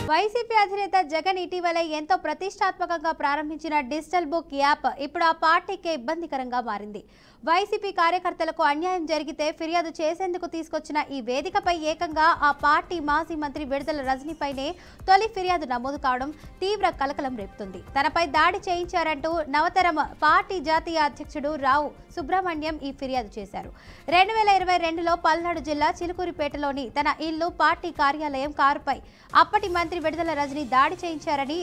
YCP అధినేత జగన్ ఇటీవల ఎంతో ప్రతిష్టాత్మకంగా ప్రారంభించిన డిజిటల్ బుక్ యాప్ ఇప్పుడు ఆ పార్టీకి ఇబ్బందికరంగా మారింది. వైసీపీ కార్యకర్తలకు అన్యాయం జరిగితే ఫిర్యాదు చేసేందుకు తీసుకొచ్చిన ఈ వేదికపై ఏకంగా ఆ పార్టీ మాజీ మంత్రి విడుదల రజనీపైనే తొలి ఫిర్యాదు నమోదు కావడం తీవ్ర కలకలం రేపుతుంది. తనపై దాడి చేయించారంటూ నవతరం పార్టీ జాతీయ అధ్యక్షుడు రావు సుబ్రహ్మణ్యం ఈ ఫిర్యాదు చేశారు. 2022లో పల్నాడు జిల్లా చిలుకూరిపేటలోని తన ఇల్లు, పార్టీ కార్యాలయం, కారుపై అప్పటి మంత్రి విడుదల రజనీ దాడి చేయించారని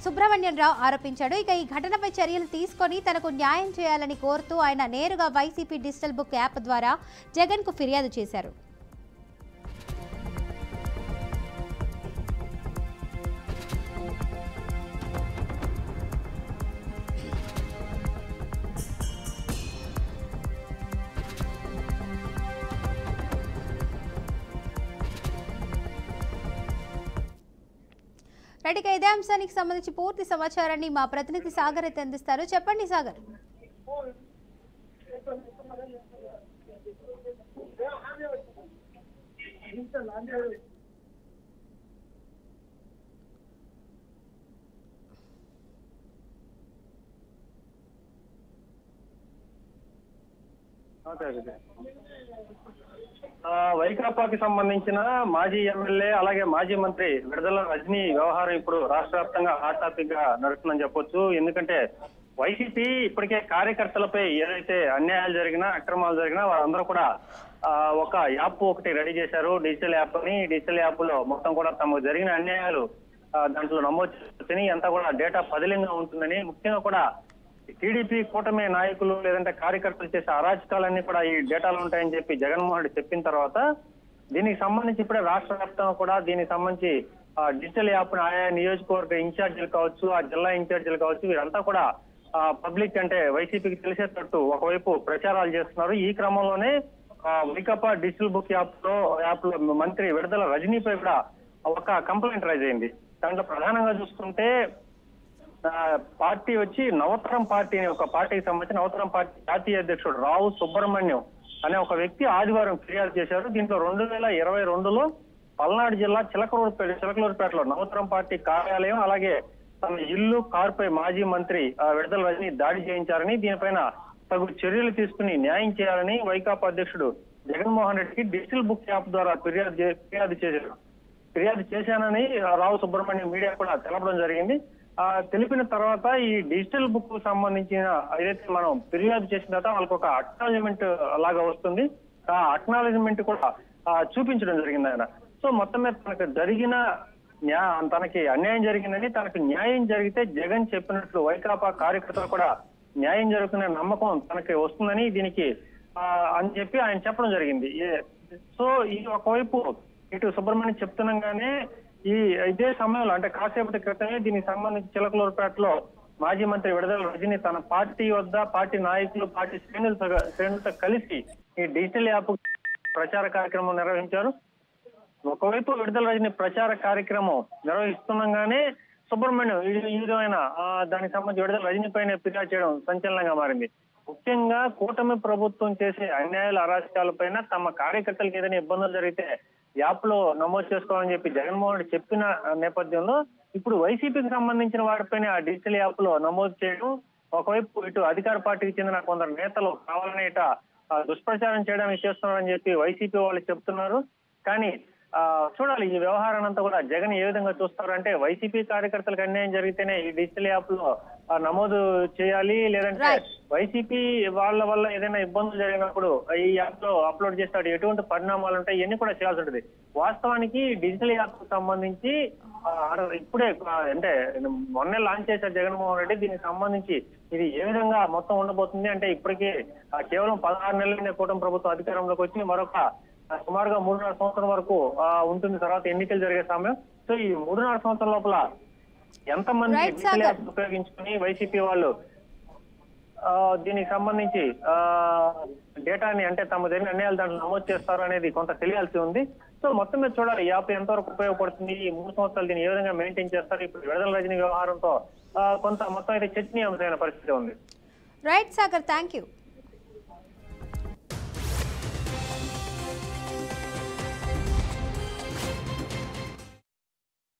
సుబ్రహ్మణ్యం రావు ఆరోపించాడు. ఇక ఈ ఘటనపై చర్యలు తీసుకొని తనకు న్యాయం చేయాలని కోరుతూ ఆయన నేరుగా వైసీపీ డిజిటల్ బుక్ యాప్ ద్వారా జగన్ కు ఫిర్యాదు చేశారు. రైట్, ఇదే అంశానికి సంబంధించి పూర్తి సమాచారాన్ని మా ప్రతినిధి సాగర్ అయితే అందిస్తారు. చెప్పండి సాగర్. వైకాపాకి సంబంధించిన మాజీ ఎమ్మెల్యే అలాగే మాజీ మంత్రి విడుదల రజనీ వ్యవహారం ఇప్పుడు రాష్ట్ర వ్యాప్తంగా హాట్ టాపిక్ గా నడుస్తుందని చెప్పొచ్చు. ఎందుకంటే వైసీపీ ఇప్పటికే కార్యకర్తలపై ఏదైతే అన్యాయాలు జరిగినా, అక్రమాలు జరిగినా వారందరూ కూడా ఒక యాప్ ఒకటి రెడీ చేశారు, డిజిటల్ యాప్ అని. డిజిటల్ యాప్ లో మొత్తం కూడా తమకు జరిగిన అన్యాయాలు దాంట్లో నమోదు చేసుకుని అంతా కూడా డేటా పదిలంగా ఉంటుందని, ముఖ్యంగా కూడా టీడీపీ కూటమి నాయకులు లేదంటే కార్యకర్తలు చేసే అరాచకాలన్నీ కూడా ఈ డేటాలు ఉంటాయని చెప్పి జగన్మోహన్ రెడ్డి చెప్పిన తర్వాత దీనికి సంబంధించి ఇప్పుడే రాష్ట్ర వ్యాప్తంగా కూడా దీనికి సంబంధించి డిజిటల్ యాప్ ఆయా నియోజకవర్గ ఇన్ఛార్జీలు కావచ్చు, ఆ జిల్లా ఇన్ఛార్జీలు కావచ్చు, వీరంతా కూడా పబ్లిక్ అంటే వైసీపీకి తెలిసేటట్టు ఒకవైపు ప్రచారాలు చేస్తున్నారు. ఈ క్రమంలోనే వైకాపా డిజిటల్ బుక్ యాప్ లో మంత్రి విడుదల రజనీపై కూడా ఒక కంప్లైంట్ రైజ్ అయింది. దాంట్లో ప్రధానంగా చూసుకుంటే పార్టీ వచ్చి నవతరం పార్టీ ఒక పార్టీకి సంబంధించిన నవతరం పార్టీ జాతీయ అధ్యక్షుడు రావు సుబ్రహ్మణ్యం అనే ఒక వ్యక్తి ఆదివారం ఫిర్యాదు చేశారు. దీంట్లో 2022లో పల్నాడు జిల్లా చిలకలూరుపేటలో నవతరం పార్టీ కార్యాలయం అలాగే తన ఇల్లు, కారుపై మాజీ మంత్రి విడుదల రజనీ దాడి చేయించారని, దీనిపైన తగు చర్యలు తీసుకుని న్యాయం చేయాలని వైకాపా అధ్యక్షుడు జగన్మోహన్ రెడ్డికి డిజిటల్ బుక్ యాప్ ద్వారా ఫిర్యాదు చేశానని రావు సుబ్రహ్మణ్యం మీడియా కూడా తెలపడం జరిగింది. తెలిపిన తర్వాత ఈ డిజిటల్ బుక్ కు సంబంధించిన ఏదైతే మనం ఫిర్యాదు చేసిన తర్వాత వాళ్ళకి ఒక అక్నాలజ్మెంట్ లాగా వస్తుంది. ఆ అక్నాలజ్మెంట్ కూడా చూపించడం జరిగింది ఆయన. సో మొత్తం మీద తనకి అన్యాయం జరిగిందని, తనకు న్యాయం జరిగితే జగన్ చెప్పినట్లు వైకాపా కార్యకర్తలు కూడా న్యాయం జరుగుతున్న నమ్మకం తనకి వస్తుందని దీనికి అని చెప్పి ఆయన చెప్పడం జరిగింది. సో ఈ ఒకవైపు ఇటు సుబ్రహ్మణ్యం చెప్తున్నాగానే ఇదే సమయంలో అంటే కాసేపటి క్రితమే దీనికి సంబంధించి చిలకలూరుపేటలో మాజీ మంత్రి విడుదల రజనీ తన పార్టీ వద్ద పార్టీ నాయకులు, పార్టీ శ్రేణులతో కలిసి ఈ డిజిటల్ యాప్ ప్రచార కార్యక్రమం నిర్వహించారు. ఒకవైపు విడుదల రజనీ ప్రచార కార్యక్రమం నిర్వహిస్తుండగానే సుబ్రహ్మణ్యం ఈ విధమైన దానికి సంబంధించి విడుదల రజనీ పైన ఫిర్యాదు చేయడం సంచలనంగా మారింది. ముఖ్యంగా కూటమి ప్రభుత్వం చేసే అన్యాయాల అరాచకాలపైన తమ కార్యకర్తలకు ఏదైనా ఇబ్బందులు జరిగితే యాప్ లో నమోదు చేసుకోవాలని చెప్పి జగన్మోహన్ రెడ్డి చెప్పిన నేపథ్యంలో ఇప్పుడు వైసీపీకి సంబంధించిన వాటిపైన ఆ డిజిటల్ యాప్ లో నమోదు చేయడం, ఒకవైపు ఇటు అధికార పార్టీకి చెందిన కొందరు నేతలు కావాలని దుష్ప్రచారం చేయడానికి చేస్తున్నారని చెప్పి వైసీపీ వాళ్ళు చెప్తున్నారు. కానీ చూడాలి ఈ వ్యవహారాన్ని అంతా కూడా జగన్ ఏ విధంగా చూస్తారంటే వైసీపీ కార్యకర్తలకు అన్యాయం జరిగితేనే ఈ డిజిటల్ యాప్ లో నమోదు చేయాలి, లేదంటే వైసీపీ వాళ్ళ వల్ల ఏదైనా ఇబ్బందులు జరిగినప్పుడు ఈ యాప్ లో అప్లోడ్ చేస్తాడు ఎటువంటి పరిణామాలు ఉంటాయి ఇవన్నీ కూడా చేయాల్సి ఉంటుంది. వాస్తవానికి డిజిటల్ యాప్ కు సంబంధించి ఇప్పుడే అంటే మొన్నే లాంచ్ చేశారు జగన్మోహన్ రెడ్డి. దీనికి సంబంధించి ఇది ఏ విధంగా మొత్తం ఉండబోతుంది అంటే ఇప్పటికీ కేవలం 16 నెలలనే కూటమి ప్రభుత్వం అధికారంలోకి వచ్చి మరొక సుమారుగా 3.5 సంవత్సరం వరకు ఉంటుంది తర్వాత ఎన్నికలు జరిగే సమయం. సో ఈ 3.5 సంవత్సరం లోపల ఎంతమంది డిజిటల్ యాప్ ఉపయోగించుకుని వైసీపీ వాళ్ళు దీనికి సంబంధించి డేటాని అంటే తమ జరిగిన అన్యాయాలు దాంట్లో నమోదు చేస్తారు అనేది కొంత తెలియాల్సి ఉంది. సో మొత్తం మీద చూడాలి ఈ యాప్ ఎంతవరకు ఉపయోగపడుతుంది, ఈ 3 సంవత్సరాలు దీన్ని ఏ విధంగా మెయింటైన్ చేస్తారు. ఇప్పుడు విడుదల రజనీ వ్యవహారంతో కొంత మొత్తం అయితే చర్చనీయాంశమైన పరిస్థితి ఉంది. Right Sagar, thank you.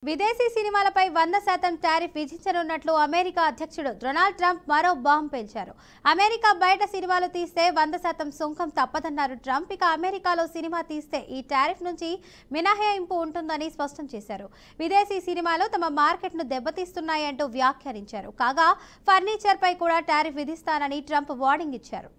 విదేశీ సినిమాలపై 100% టారిఫ్ విధించనున్నట్లు అమెరికా అధ్యక్షుడు డొనాల్డ్ ట్రంప్ మరో బాంబు పేల్చారు. అమెరికా బయట సినిమాలు తీస్తే 100% సుంకం తప్పదన్నారు ట్రంప్. ఇక అమెరికాలో సినిమా తీస్తే ఈ టారిఫ్ నుంచి మినహాయింపు ఉంటుందని స్పష్టం చేశారు. విదేశీ సినిమాలు తమ మార్కెట్ను దెబ్బతీస్తున్నాయంటూ వ్యాఖ్యానించారు. కాగా ఫర్నిచర్ పై కూడా టారిఫ్ విధిస్తానని ట్రంప్ వార్నింగ్ ఇచ్చారు.